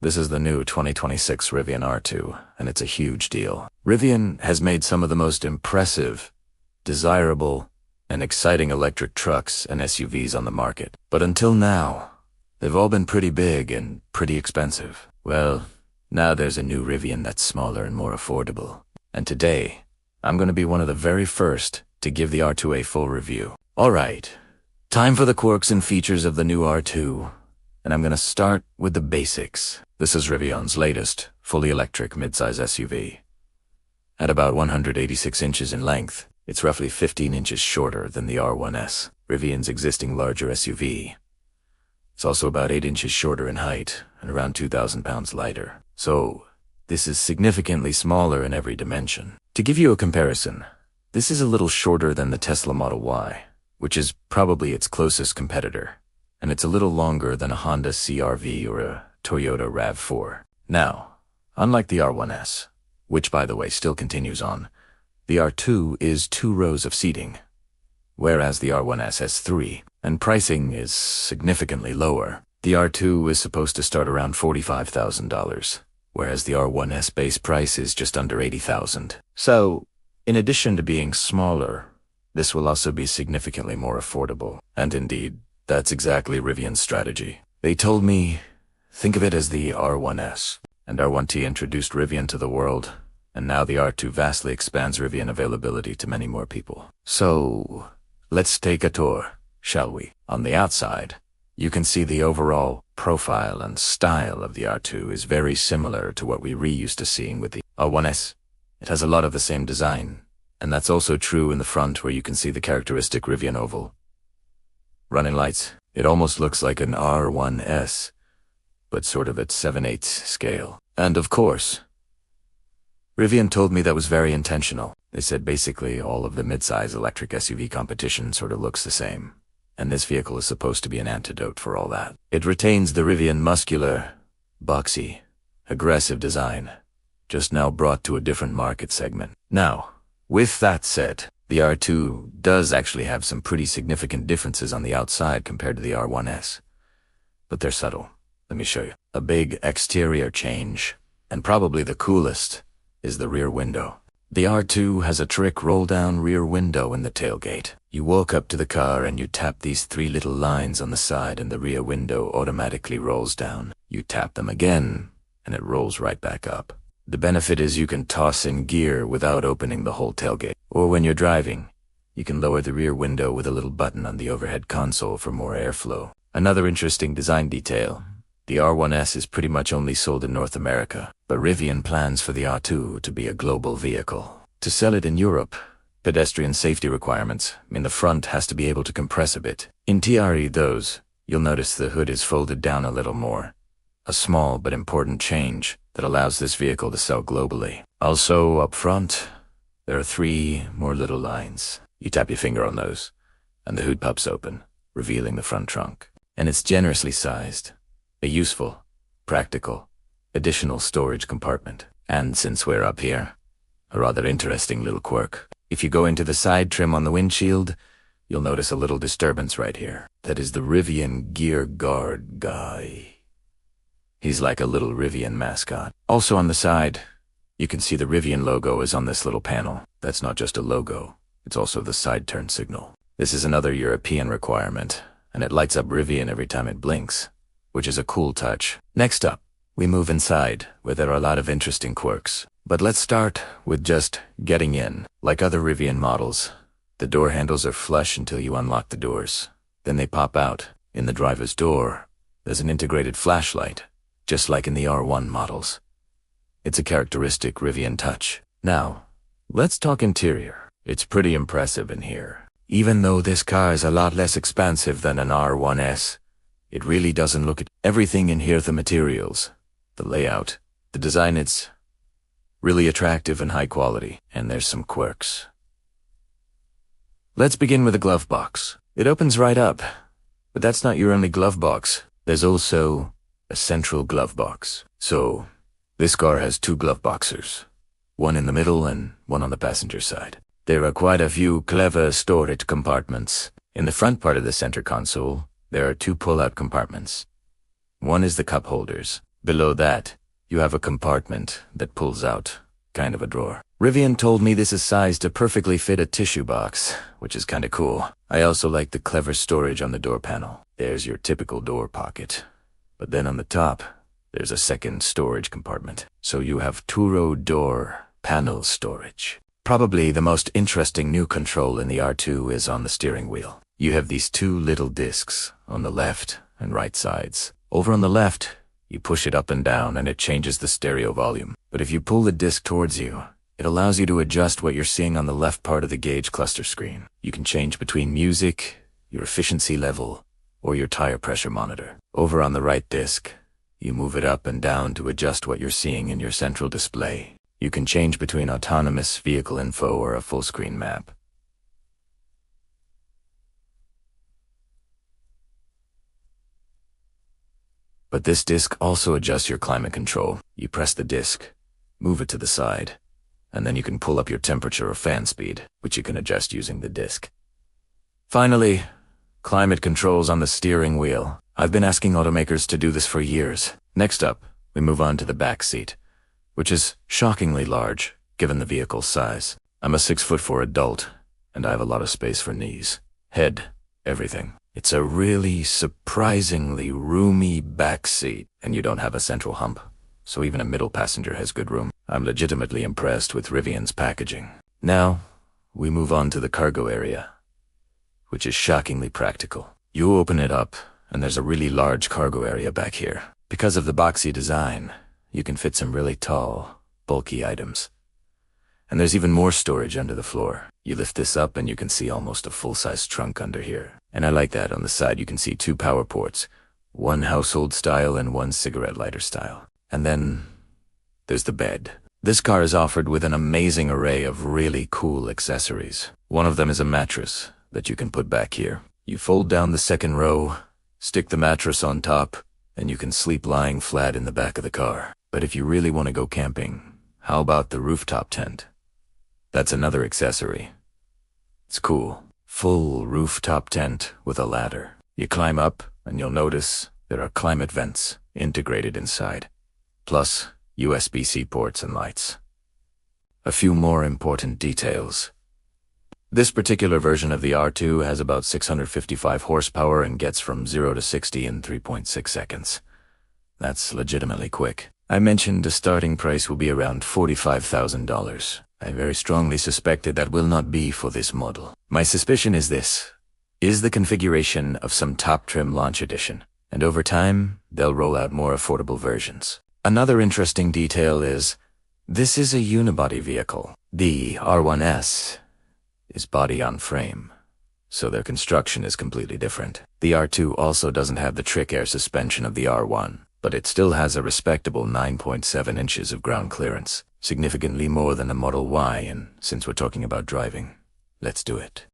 This is the new 2026 Rivian R2, and it's a huge deal. Rivian has made some of the most impressive, desirable, and exciting electric trucks and SUVs on the market. But until now, they've all been pretty big and pretty expensive. Well, now there's a new Rivian that's smaller and more affordable. And today, I'm going to be one of the very first to give the R2 a full review. Alright, time for the quirks and features of the new R2. And I'm going to start with the basics. This is Rivian's latest, fully electric midsize SUV. At about 186 inches in length, it's roughly 15 inches shorter than the R1S, Rivian's existing larger SUV. It's also about 8 inches shorter in height and around 2,000 pounds lighter. So, this is significantly smaller in every dimension. To give you a comparison, this is a little shorter than the Tesla Model Y, which is probably its closest competitor. And it's a little longer than a Honda CR-V or a Toyota RAV4. Now, unlike the R1S, which by the way still continues on, the R2 is 2 rows of seating, whereas the R1S has 3, and pricing is significantly lower. The R2 is supposed to start around $45,000, whereas the R1S base price is just under $80,000. So, in addition to being smaller, this will also be significantly more affordable, and indeed, that's exactly Rivian's strategy. They told me, think of it as the R1S, and R1T introduced Rivian to the world, and now the R2 vastly expands Rivian availability to many more people. So, let's take a tour, shall we? On the outside, you can see the overall profile and style of the R2 is very similar to what we used to seeing with the R1S. It has a lot of the same design, and that's also true in the front where you can see the characteristic Rivian oval. Running lights, it almost looks like an R1S, but sort of at 7/8 scale. And of course, Rivian told me that was very intentional. They said basically all of the midsize electric SUV competition sort of looks the same, and this vehicle is supposed to be an antidote for all that. It retains the Rivian muscular, boxy, aggressive design, just now brought to a different market segment. Now, with that said, the R2 does actually have some pretty significant differences on the outside compared to the R1S. But they're subtle. Let me show you. A big exterior change, and probably the coolest, is the rear window. The R2 has a trick roll-down rear window in the tailgate. You walk up to the car and you tap these 3 little lines on the side and the rear window automatically rolls down. You tap them again, and it rolls right back up. The benefit is you can toss in gear without opening the whole tailgate. Or when you're driving, you can lower the rear window with a little button on the overhead console for more airflow. Another interesting design detail, the R1S is pretty much only sold in North America, but Rivian plans for the R2 to be a global vehicle. To sell it in Europe, pedestrian safety requirements mean the front has to be able to compress a bit. In TRE those, you'll notice the hood is folded down a little more. A small but important change that allows this vehicle to sell globally. Also, up front, there are 3 more little lines. You tap your finger on those, and the hood pops open, revealing the front trunk. And it's generously sized, a useful, practical, additional storage compartment. And since we're up here, a rather interesting little quirk. If you go into the side trim on the windshield, you'll notice a little disturbance right here. That is the Rivian gear guard guy. He's like a little Rivian mascot. Also on the side, you can see the Rivian logo is on this little panel. That's not just a logo, it's also the side turn signal. This is another European requirement, and it lights up Rivian every time it blinks, which is a cool touch. Next up, we move inside, where there are a lot of interesting quirks. But let's start with just getting in. Like other Rivian models, the door handles are flush until you unlock the doors. Then they pop out. In the driver's door, there's an integrated flashlight, just like in the R1 models. It's a characteristic Rivian touch. Now, let's talk interior. It's pretty impressive in here. Even though this car is a lot less expansive than an R1S, it really doesn't look at everything in here. The materials, the layout, the design, it's really attractive and high quality. And there's some quirks. Let's begin with the glove box. It opens right up, but that's not your only glove box. There's also a central glove box. So, this car has 2 glove boxes, one in the middle and one on the passenger side. There are quite a few clever storage compartments. In the front part of the center console, there are 2 pull-out compartments. One is the cup holders, Below that, you have a compartment that pulls out, kind of a drawer. Rivian told me this is sized to perfectly fit a tissue box, which is kinda cool. I also like the clever storage on the door panel. There's your typical door pocket. But then on the top, there's a second storage compartment. So you have two-row door panel storage. Probably the most interesting new control in the R2 is on the steering wheel. You have these two little discs on the left and right sides. Over on the left, you push it up and down and it changes the stereo volume. But if you pull the disc towards you, it allows you to adjust what you're seeing on the left part of the gauge cluster screen. You can change between music, your efficiency level, or your tire pressure monitor. Over on the right disc, you move it up and down to adjust what you're seeing in your central display. You can change between autonomous vehicle info or a full screen map. But this disc also adjusts your climate control. You press the disc, move it to the side, and then you can pull up your temperature or fan speed, which you can adjust using the disc. Finally, climate controls on the steering wheel. I've been asking automakers to do this for years. Next up, we move on to the back seat, which is shockingly large, given the vehicle's size. I'm a 6'4" adult, and I have a lot of space for knees, head, everything. It's a really surprisingly roomy back seat, and you don't have a central hump, so even a middle passenger has good room. I'm legitimately impressed with Rivian's packaging. Now, we move on to the cargo area, which is shockingly practical. You open it up, and there's a really large cargo area back here. Because of the boxy design, you can fit some really tall, bulky items. And there's even more storage under the floor. You lift this up and you can see almost a full-size trunk under here. And I like that on the side you can see two power ports, one household style and one cigarette lighter style. And then there's the bed. This car is offered with an amazing array of really cool accessories. One of them is a mattress that you can put back here. You fold down the second row, stick the mattress on top, and you can sleep lying flat in the back of the car. But if you really want to go camping, how about the rooftop tent? That's another accessory. It's cool. Full rooftop tent with a ladder. You climb up and you'll notice there are climate vents integrated inside, plus USB-C ports and lights. A few more important details. This particular version of the R2 has about 655 horsepower and gets from 0 to 60 in 3.6 seconds. That's legitimately quick. I mentioned the starting price will be around $45,000. I very strongly suspected that will not be for this model. My suspicion is this is the configuration of some top trim launch edition, and over time, they'll roll out more affordable versions. Another interesting detail is, this is a unibody vehicle. The R1S is body on frame, so their construction is completely different. The R2 also doesn't have the trick air suspension of the R1, but it still has a respectable 9.7 inches of ground clearance, significantly more than the Model Y, and since we're talking about driving, let's do it.